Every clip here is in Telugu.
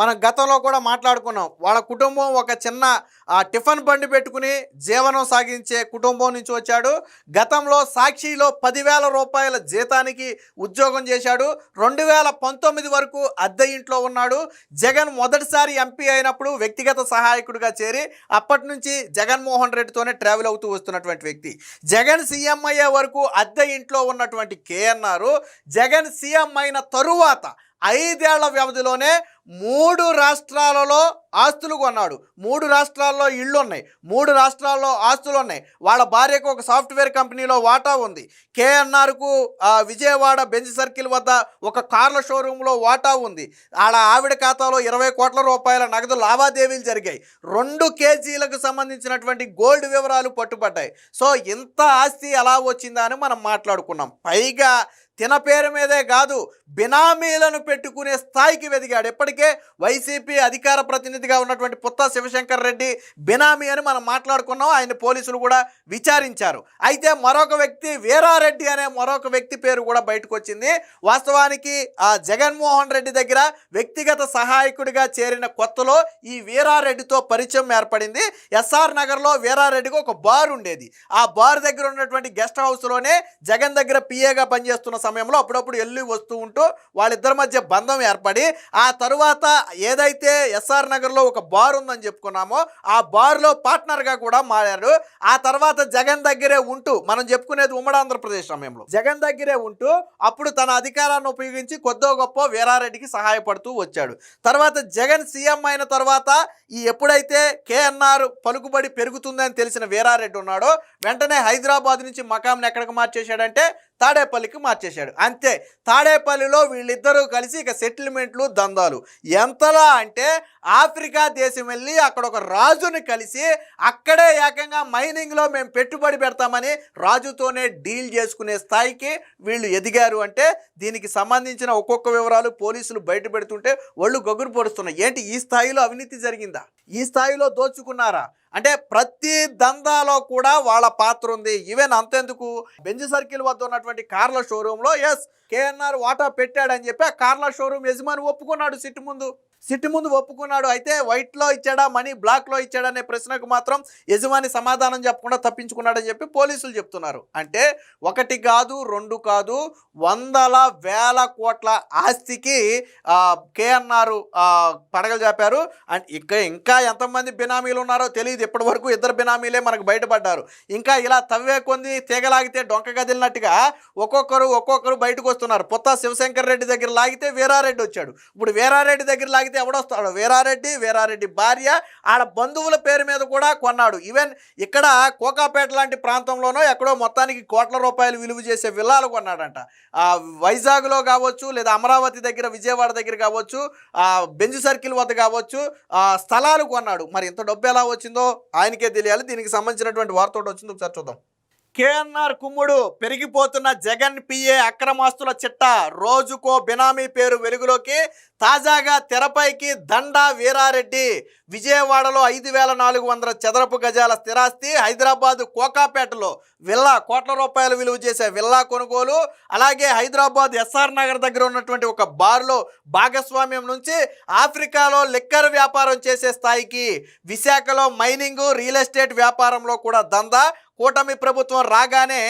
మనం గతంలో కూడా మాట్లాడుకున్నాం. వాళ్ళ కుటుంబం ఒక చిన్న టిఫిన్ బండి పెట్టుకుని జీవనం సాగించే కుటుంబం నుంచి వచ్చాడు. గతంలో సాక్షిలో రూ. 10,000 జీతానికి ఉద్యోగం చేశాడు. 2019 వరకు అద్దె ఇంట్లో ఉన్నాడు. జగన్ మొదటిసారి ఎంపీ అయినప్పుడు వ్యక్తిగత సహాయకుడిగా చేరి అప్పటి నుంచి జగన్మోహన్ రెడ్డితోనే ట్రావెల్ అవుతూ వస్తున్నటువంటి వ్యక్తి. జగన్ సీఎం అయ్యే వరకు అద్దె ఇంట్లో ఉన్నటువంటి కేఎన్ఆర్ జగన్ సీఎం అయిన తరువాత 5 ఏళ్ల వ్యవధిలోనే 3 రాష్ట్రాలలో ఆస్తులు కొన్నాడు. 3 రాష్ట్రాల్లో ఇళ్ళున్నాయి, 3 రాష్ట్రాల్లో ఆస్తులున్నాయి. వాళ్ళ భార్యకు ఒక సాఫ్ట్వేర్ కంపెనీలో వాటా ఉంది. కేఎన్ఆర్కు విజయవాడ బెంజ్ సర్కిల్ వద్ద ఒక కార్ల షోరూంలో వాటా ఉంది. ఆవిడ ఖాతాలో 20 కోట్ల రూపాయల నగదు లావాదేవీలు జరిగాయి. 2 కేజీలకు సంబంధించినటువంటి గోల్డ్ వివరాలు పట్టుబడ్డాయి. సో ఇంత ఆస్తి ఎలా వచ్చిందా అని మనం మాట్లాడుకున్నాం. పైగా తిన పేరు మీదే కాదు, బినామీలను పెట్టుకునే స్థాయికి వెదిగాడు. ఇప్పటికే వైసీపీ అధికార ప్రతినిధిగా ఉన్నటువంటి పుత్తా శివశంకర్ రెడ్డి బినామీ అని మనం మాట్లాడుకున్నాం. ఆయన పోలీసులు కూడా విచారించారు. అయితే మరొక వ్యక్తి వీరారెడ్డి అనే మరొక వ్యక్తి పేరు కూడా బయటకు వచ్చింది. వాస్తవానికి జగన్మోహన్ రెడ్డి దగ్గర వ్యక్తిగత సహాయకుడిగా చేరిన కొత్తలో ఈ వీరారెడ్డితో పరిచయం ఏర్పడింది. ఎస్ఆర్ నగర్లో వీరారెడ్డికి ఒక బార్ ఉండేది. ఆ బార్ దగ్గర ఉన్నటువంటి గెస్ట్ హౌస్లోనే జగన్ దగ్గర పిఏగా పనిచేస్తున్న సమయంలో అప్పుడప్పుడు వెళ్ళి వస్తూ ఉంటూ వాళ్ళిద్దరి మధ్య బంధం ఏర్పడి ఆ తరువాత ఏదైతే ఎస్ఆర్ నగర్లో ఒక బార్ ఉందని చెప్పుకున్నామో ఆ బార్లో పార్ట్నర్గా కూడా మారాడు. ఆ తర్వాత జగన్ దగ్గరే ఉంటూ, మనం చెప్పుకునేది ఉమ్మడి ఆంధ్రప్రదేశ్ సమయంలో, జగన్ దగ్గరే ఉంటూ అప్పుడు తన అధికారాన్ని ఉపయోగించి కొద్దో గొప్ప వీరారెడ్డికి సహాయపడుతూ వచ్చాడు. తర్వాత జగన్ సీఎం అయిన తర్వాత ఎప్పుడైతే కేఎన్ఆర్ పలుకుబడి పెరుగుతుందని తెలిసిన వీరారెడ్డి ఉన్నాడో వెంటనే హైదరాబాద్ నుంచి మకాంని ఎక్కడికి మార్చేశాడంటే తాడేపల్లికి మార్చేశాడు. అంతే, తాడేపల్లిలో వీళ్ళిద్దరూ కలిసి ఇక సెటిల్మెంట్లు దందాలు. ఎంతలా అంటే ఆఫ్రికా దేశం వెళ్ళి అక్కడ ఒక రాజుని కలిసి అక్కడే ఏకంగా మైనింగ్లో మేము పెట్టుబడి పెడతామని రాజుతోనే డీల్ చేసుకునే స్థాయికి వీళ్ళు ఎదిగారు. అంటే దీనికి సంబంధించిన ఒక్కొక్క వివరాలు పోలీసులు బయట పెడుతుంటే ఒళ్ళు గొగ్గురు పొడుస్తున్నాయి. ఏంటి, ఈ స్థాయిలో అవినీతి జరిగిందా? ఈ స్థాయిలో దోచుకున్నారా? అంటే ప్రతి దందాలో కూడా వాళ్ళ పాత్ర ఉంది. ఈవెన్ అంతెందుకు, బెంజ్ సర్కిల్ వద్ద ఉన్నటువంటి కార్ల షోరూంలో కేఎన్ఆర్ వాటా పెట్టాడని చెప్పి ఆ కార్ల షోరూమ్ యజమాని ఒప్పుకున్నాడు. సిట్టు ముందు ఒప్పుకున్నాడు. అయితే వైట్లో ఇచ్చాడా, మనీ బ్లాక్లో ఇచ్చాడా అనే ప్రశ్నకు మాత్రం యజమాని సమాధానం చెప్పకుండా తప్పించుకున్నాడని చెప్పి పోలీసులు చెప్తున్నారు. అంటే 1 కాదు 2 కాదు, 100,000 కోట్ల ఆస్తికి కేఎన్ఆర్ పడగలు చెప్పారు. అండ్ ఇంకా ఎంతమంది బినామీలు ఉన్నారో తెలియదు. ఇప్పటి వరకు 2 బినామీలే మనకు బయటపడ్డారు. ఇంకా ఇలా తవ్వే కొంది తీగలాగితే డొంక గదిలినట్టుగా ఒక్కొక్కరు బయటకు వస్తున్నారు. పుత్తా శివశంకర్ రెడ్డి దగ్గర లాగితే వీరారెడ్డి వచ్చాడు. ఇప్పుడు వీరారెడ్డి దగ్గర లాగితే ఎవడొస్తాడు? వీరారెడ్డి భార్య, ఆడ బంధువుల పేరు మీద కూడా కొన్నాడు. ఈవెన్ ఇక్కడ కోకాపేట లాంటి ప్రాంతంలోనో ఎక్కడో మొత్తానికి కోట్ల రూపాయలు విలువ చేసే విల్లాలు కొన్నాడంట. వైజాగ్లో కావచ్చు, లేదా అమరావతి దగ్గర విజయవాడ దగ్గర కావచ్చు, బెంజ్ సర్కిల్ వద్ద కావచ్చు, స్థలాలు కొన్నాడు. మరి ఇంత డబ్బు ఎలా వచ్చిందో ఆయనకే తెలియాలి. దీనికి సంబంధించినటువంటి వార్త ఒకటి వచ్చింది, ఒకసారి చూద్దాం. కేఎన్ఆర్ కుమ్ముడు, పెరిగిపోతున్న జగన్ పిఏ అక్రమాస్తుల చిట్టా, రోజుకో బినామీ పేరు వెలుగులోకి. తాజాగా తెరపైకి దండా వీరారెడ్డి. విజయవాడలో 5,400 చదరపు గజాల స్థిరాస్తి, హైదరాబాద్ కోకాపేటలో విల్లా, కోట్ల రూపాయలు విలువ చేసే విల్లా కొనుగోలు, అలాగే హైదరాబాద్ ఎస్ఆర్ నగర్ దగ్గర ఉన్నటువంటి ఒక బార్లో భాగస్వామ్యం నుంచి ఆఫ్రికాలో లిక్కర్ వ్యాపారం చేసే స్థాయికి, విశాఖలో మైనింగ్, రియల్ ఎస్టేట్ వ్యాపారంలో కూడా దందా. కూటమి ప్రభుత్వం రాగానే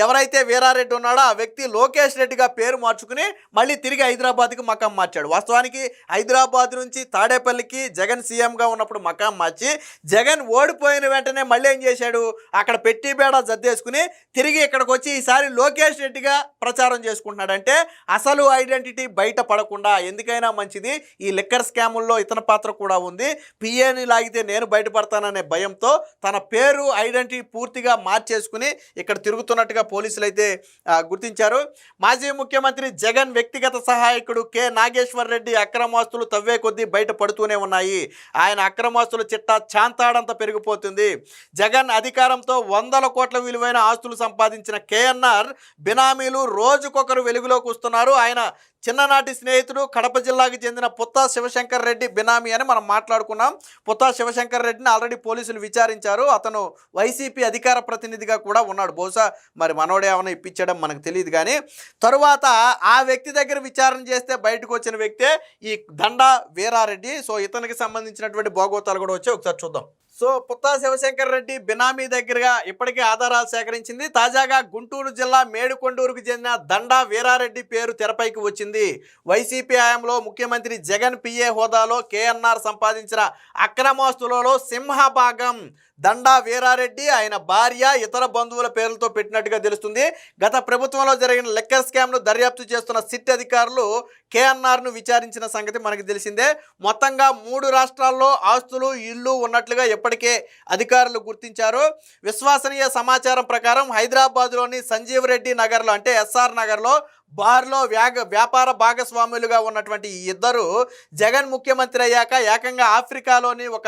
ఎవరైతే వీరారెడ్డి ఉన్నాడో ఆ వ్యక్తి లోకేష్ రెడ్డిగా పేరు మార్చుకుని మళ్ళీ తిరిగి హైదరాబాద్కి మకాం మార్చాడు. వాస్తవానికి హైదరాబాద్ నుంచి తాడేపల్లికి జగన్ సీఎంగా ఉన్నప్పుడు మకాం మార్చి జగన్ ఓడిపోయిన వెంటనే మళ్ళీ ఏం చేశాడు, అక్కడ పెట్టి బేడ జద్దేసుకుని తిరిగి ఇక్కడికి వచ్చి ఈసారి లోకేష్ రెడ్డిగా ప్రచారం చేసుకుంటున్నాడంటే అసలు ఐడెంటిటీ బయట పడకుండా, ఎందుకైనా మంచిది ఈ లిక్కర్ స్కాముల్లో ఇతని పాత్ర కూడా ఉంది, పిఏని లాగితే నేను బయటపడతాననే భయంతో తన పేరు ఐడెంటిటీ పూర్తిగా మార్చేసుకుని ఇక్కడ తిరుగుతున్నట్టుగా పోలీసులు అయితే గుర్తించారు. మాజీ ముఖ్యమంత్రి జగన్ వ్యక్తిగత సహాయకుడు కె నాగేశ్వర్ రెడ్డి అక్రమాస్తులు తవ్వే కొద్దీ బయట పడుతూనే ఉన్నాయి. ఆయన అక్రమాస్తుల చిట్టా చాంతాడంత పెరిగిపోతుంది. జగన్ అధికారంతో 100 కోట్ల విలువైన ఆస్తులు సంపాదించిన కేఎన్ఆర్ బినామీలు రోజుకొకరు వెలుగులోకి వస్తున్నారు. ఆయన చిన్ననాటి స్నేహితుడు, కడప జిల్లాకు చెందిన పుత్తా శివశంకర్ రెడ్డి బినామీ అని మనం మాట్లాడుకున్నాం. పుత్తా శివశంకర్ రెడ్డిని ఆల్రెడీ పోలీసులు విచారించారు. అతను వైసీపీ వైసీపీ అధికార ప్రతినిధిగా కూడా ఉన్నాడు. బహుశా మరి మనోడే ఏమైనా ఇప్పించడం మనకు తెలియదు. కానీ తరువాత ఆ వ్యక్తి దగ్గర విచారణ చేస్తే బయటకు వచ్చిన వ్యక్తే ఈ దండా వీరారెడ్డి. సో ఇతనికి సంబంధించినటువంటి భోగోతాలు కూడా వచ్చి ఒకసారి చూద్దాం. సో పుత్తా శివశంకర్ రెడ్డి బినామీ దగ్గరగా ఇప్పటికే ఆధారాలు సేకరించింది. తాజాగా గుంటూరు జిల్లా మేడుకొండూరుకు చెందిన దండా వీరారెడ్డి పేరు తెరపైకి వచ్చింది. వైసీపీ హయాంలో ముఖ్యమంత్రి జగన్ పిఏ హోదాలో కేఎన్ఆర్ సంపాదించిన అక్రమాస్తులలో సింహభాగం దండా వీరారెడ్డి, ఆయన భార్య, ఇతర బంధువుల పేర్లతో పెట్టినట్టుగా తెలుస్తుంది. గత ప్రభుత్వంలో జరిగిన లిక్కర్ స్కామ్ను దర్యాప్తు చేస్తున్న సిట్ అధికారులు కేఎన్ఆర్ను విచారించిన సంగతి మనకు తెలిసిందే. మొత్తంగా 3 రాష్ట్రాల్లో ఆస్తులు, ఇళ్ళు ఉన్నట్లుగా ఇప్పటికే అధికారులు గుర్తించారు. విశ్వసనీయ సమాచారం ప్రకారం హైదరాబాద్లోని సంజీవ్ రెడ్డి నగర్లో అంటే ఎస్ఆర్ నగర్లో బార్లో వ్యాపార భాగస్వాములుగా ఉన్నటువంటి ఈ ఇద్దరు జగన్ ముఖ్యమంత్రి అయ్యాక ఏకంగా ఆఫ్రికాలోని ఒక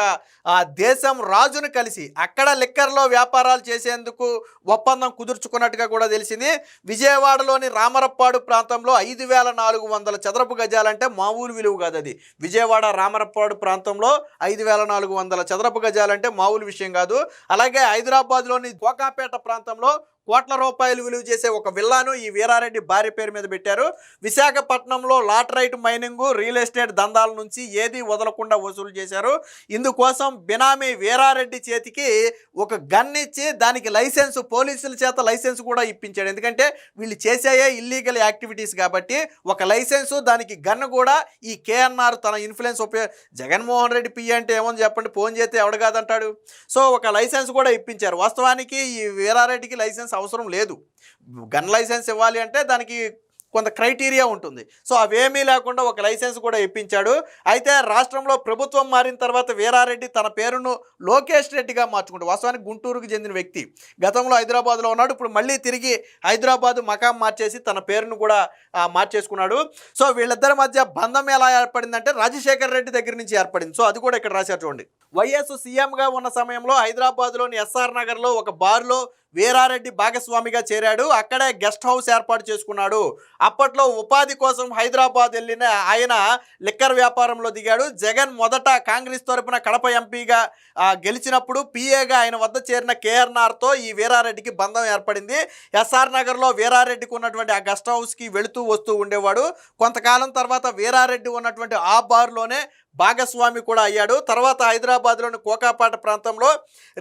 దేశం రాజును కలిసి అక్కడ లిక్కర్లో వ్యాపారాలు చేసేందుకు ఒప్పందం కుదుర్చుకున్నట్టుగా కూడా తెలిసింది. విజయవాడలోని రామరప్పాడు ప్రాంతంలో 5,400 చదరపు గజాలంటే మామూలు విలువ కాదు. అది విజయవాడ రామరప్పాడు ప్రాంతంలో 5,400 చదరపు గజాలంటే మామూలు విషయం కాదు. అలాగే హైదరాబాద్లోని కోకాపేట ప్రాంతంలో కోట్ల రూపాయలు విలువ చేసే ఒక విల్లాను ఈ వీరారెడ్డి భార్య పేరు మీద పెట్టారు. విశాఖపట్నంలో లాటరైట్ మైనింగ్, రియల్ ఎస్టేట్ దందాల నుంచి ఏది వదలకుండా వసూలు చేశారు. ఇందుకోసం బినామీ వీరారెడ్డి చేతికి ఒక గన్ ఇచ్చి దానికి లైసెన్స్, పోలీసుల చేత లైసెన్స్ కూడా ఇప్పించాడు. ఎందుకంటే వీళ్ళు చేసేయే ఇల్లీగల్ యాక్టివిటీస్ కాబట్టి ఒక లైసెన్సు, దానికి గన్ కూడా ఈ కేఎన్ఆర్ తన ఇన్ఫ్లుయెన్స్ జగన్మోహన్ రెడ్డి పియ్య అంటే ఏమని చెప్పండి, ఫోన్ చేస్తే ఎవడు కాదంటాడు. సో ఒక లైసెన్స్ కూడా ఇప్పించారు. వాస్తవానికి ఈ వీరారెడ్డికి లైసెన్స్ అవసరం లేదు. గన్ లైసెన్స్ ఇవ్వాలి అంటే దానికి కొంత క్రైటీరియా ఉంటుంది. సో అవేమీ లేకుండా ఒక లైసెన్స్ కూడా ఇప్పించాడు. అయితే రాష్ట్రంలో ప్రభుత్వం మారిన తర్వాత వీరారెడ్డి తన పేరును లోకేష్ రెడ్డిగా మార్చుకుంటాడు. వాస్తవానికి గుంటూరుకు చెందిన వ్యక్తి, గతంలో హైదరాబాద్లో ఉన్నాడు. ఇప్పుడు మళ్ళీ తిరిగి హైదరాబాద్ మకాం మార్చేసి తన పేరును కూడా మార్చేసుకున్నాడు. సో వీళ్ళిద్దరి మధ్య బంధం ఎలా ఏర్పడిందంటే రాజశేఖర్ రెడ్డి దగ్గర నుంచి ఏర్పడింది. సో అది కూడా ఇక్కడ రాశారు చూడండి. వైఎస్ సీఎంగా ఉన్న సమయంలో హైదరాబాద్లోని ఎస్ఆర్ నగర్లో ఒక బార్లో వీరారెడ్డి భాగస్వామిగా చేరాడు. అక్కడే గెస్ట్ హౌస్ ఏర్పాటు చేసుకున్నాడు. అప్పట్లో ఉపాధి కోసం హైదరాబాద్ వెళ్ళిన ఆయన లిక్కర్ వ్యాపారంలో దిగాడు. జగన్ మొదట కాంగ్రెస్ తరపున కడప ఎంపీగా గెలిచినప్పుడు పిఏగా ఆయన వద్ద చేరిన కేఎన్ఆర్తో ఈ వీరారెడ్డికి బంధం ఏర్పడింది. ఎస్ఆర్ నగర్లో వీరారెడ్డికి ఉన్నటువంటి ఆ గెస్ట్ హౌస్కి వెళుతూ వస్తూ ఉండేవాడు. కొంతకాలం తర్వాత వీరారెడ్డి ఉన్నటువంటి ఆ బార్లోనే భాగస్వామి కూడా అయ్యాడు. తర్వాత హైదరాబాద్లోని కోకాపాట ప్రాంతంలో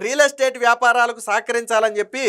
రియల్ ఎస్టేట్ వ్యాపారాలకు సహకరించాలని చెప్పి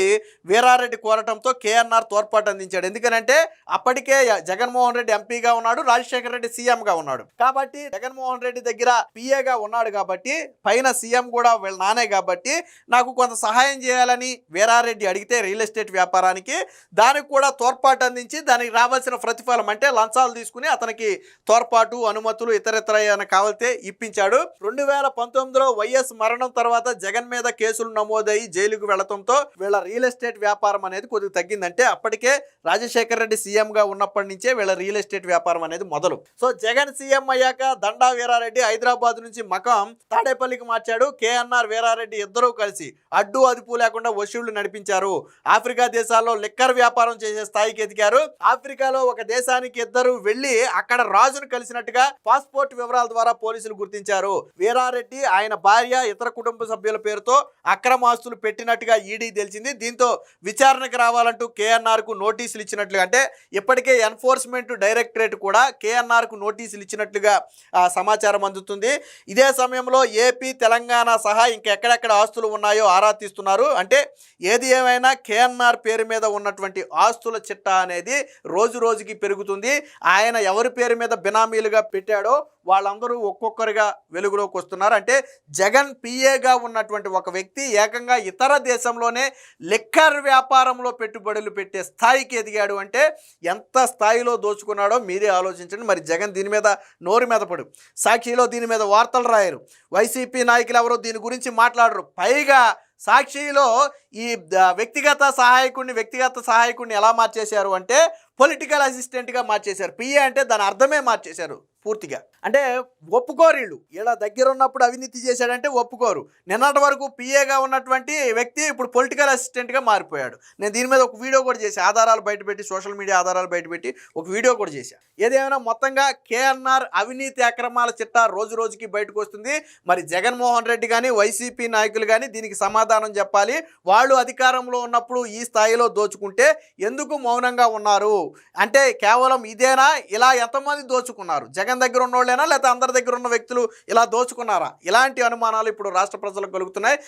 వీరారెడ్డి కోరటంతో కేఎన్ఆర్ తోడ్పాటు అందించాడు. ఎందుకనంటే అప్పటికే జగన్మోహన్ రెడ్డి ఎంపీగా ఉన్నాడు, రాజశేఖర్ రెడ్డి సీఎంగా ఉన్నాడు. కాబట్టి జగన్మోహన్ రెడ్డి దగ్గర పిఏగా ఉన్నాడు కాబట్టి, పైన సీఎం కూడా వీళ్ళ నానే కాబట్టి నాకు కొంత సహాయం చేయాలని వీరారెడ్డి అడిగితే రియల్ ఎస్టేట్ వ్యాపారానికి, దానికి కూడా తోడ్పాటు అందించి దానికి రావాల్సిన ప్రతిఫలం అంటే లంచాలు తీసుకుని అతనికి తోడ్పాటు, అనుమతులు, ఇతరితర కావాలి ఇప్పించాడు. 2019లో వైఎస్ మరణం తర్వాత జగన్ మీద కేసులు నమోదయ్యి జైలుకు వెళ్లడంతో వీళ్ళ రియల్ ఎస్టేట్ వ్యాపారం అనేది కొద్దిగా తగ్గిందంటే అప్పటికే రాజశేఖర్ రెడ్డి సీఎంగా ఉన్నప్పటి నుంచే వీళ్ళ రియల్ ఎస్టేట్ వ్యాపారం అనేది మొదలు. సో జగన్ సీఎం అయ్యాక దండా వీరారెడ్డి హైదరాబాద్ నుంచి మకాం తాడేపల్లికి మార్చాడు. కేఎన్ఆర్ వీరారెడ్డి ఇద్దరూ కలిసి అడ్డు అదుపు లేకుండా వసూళ్లు నడిపించారు. ఆఫ్రికా దేశాల్లో లిక్కర్ వ్యాపారం చేసే స్థాయికి ఎదిగారు. ఆఫ్రికాలో ఒక దేశానికి ఇద్దరు వెళ్లి అక్కడ రాజును కలిసినట్టుగా పాస్పోర్ట్ వివరాల ద్వారా పోలీసులు గుర్తించారు. వీరారెడ్డి, ఆయన భార్య, ఇతర కుటుంబ సభ్యుల పేరుతో అక్రమ ఆస్తులు పెట్టినట్టుగా ఈడీ తెలిసింది. దీంతో విచారణకు రావాలంటూ కేఎన్ఆర్ కు నోటీసులు ఇచ్చినట్లుగా, అంటే ఇప్పటికే ఎన్ఫోర్స్మెంట్ డైరెక్టరేట్ కూడా కేఎన్ఆర్ కు నోటీసులు ఇచ్చినట్లుగా సమాచారం అందుతుంది. ఇదే సమయంలో ఏపీ, తెలంగాణ సహా ఇంకెక్కడెక్కడ ఆస్తులు ఉన్నాయో ఆరా తీస్తున్నారు. అంటే ఏది ఏమైనా కేఎన్ఆర్ పేరు మీద ఉన్నటువంటి ఆస్తుల చిట్టా అనేది రోజు రోజుకి పెరుగుతుంది. ఆయన ఎవరి పేరు మీద బినామీలుగా పెట్టాడో వాళ్ళందరూ ఒక్కొక్కరిగా వెలుగులోకి వస్తున్నారు. అంటే జగన్ పిఏగా ఉన్నటువంటి ఒక వ్యక్తి ఏకంగా ఇతర దేశంలోనే లిక్కర్ వ్యాపారంలో పెట్టుబడులు పెట్టే స్థాయికి ఎదిగాడు అంటే ఎంత స్థాయిలో దోచుకున్నాడో మీరే ఆలోచించండి. మరి జగన్ దీని మీద నోరు మీద పడు, సాక్షిలో దీని మీద వార్తలు రాయరు, వైసీపీ నాయకులు ఎవరో దీని గురించి మాట్లాడరు. పైగా సాక్షిలో ఈ వ్యక్తిగత సహాయకుడిని ఎలా మార్చేశారు అంటే పొలిటికల్ అసిస్టెంట్గా మార్చేశారు. పిఏ అంటే దాని అర్థమే మార్చేశారు. పూర్తిగా అంటే ఒప్పుకోరు వీళ్ళు. ఇలా దగ్గర ఉన్నప్పుడు అవినీతి చేశాడంటే ఒప్పుకోరు. నిన్నటి వరకు పిఏగా ఉన్నటువంటి వ్యక్తి ఇప్పుడు పొలిటికల్ అసిస్టెంట్గా మారిపోయాడు. నేను దీని మీద ఒక వీడియో కూడా చేశాను, ఆధారాలు బయటపెట్టి, సోషల్ మీడియా ఆధారాలు బయటపెట్టి ఒక వీడియో కూడా చేశాను. ఏదేమైనా మొత్తంగా కేఎన్ఆర్ అవినీతి అక్రమాల చిట్టా రోజు రోజుకి బయటకు వస్తుంది. మరి జగన్మోహన్ రెడ్డి కానీ వైసీపీ నాయకులు కానీ దీనికి సమాధానం చెప్పాలి. వాళ్ళు అధికారంలో ఉన్నప్పుడు ఈ స్థాయిలో దోచుకుంటే ఎందుకు మౌనంగా ఉన్నారు? అంటే కేవలం ఇదేనా? ఇలా ఎంతమంది దోచుకున్నారు? జగన్ దగ్గర ఉన్నోళ్ళేనా, లేకపోతే అందరి దగ్గర ఉన్న వ్యక్తులు ఇలా దోచుకున్నారా? ఇలాంటి అనుమానాలు ఇప్పుడు రాష్ట్ర ప్రజలకు కలుగుతున్నాయి.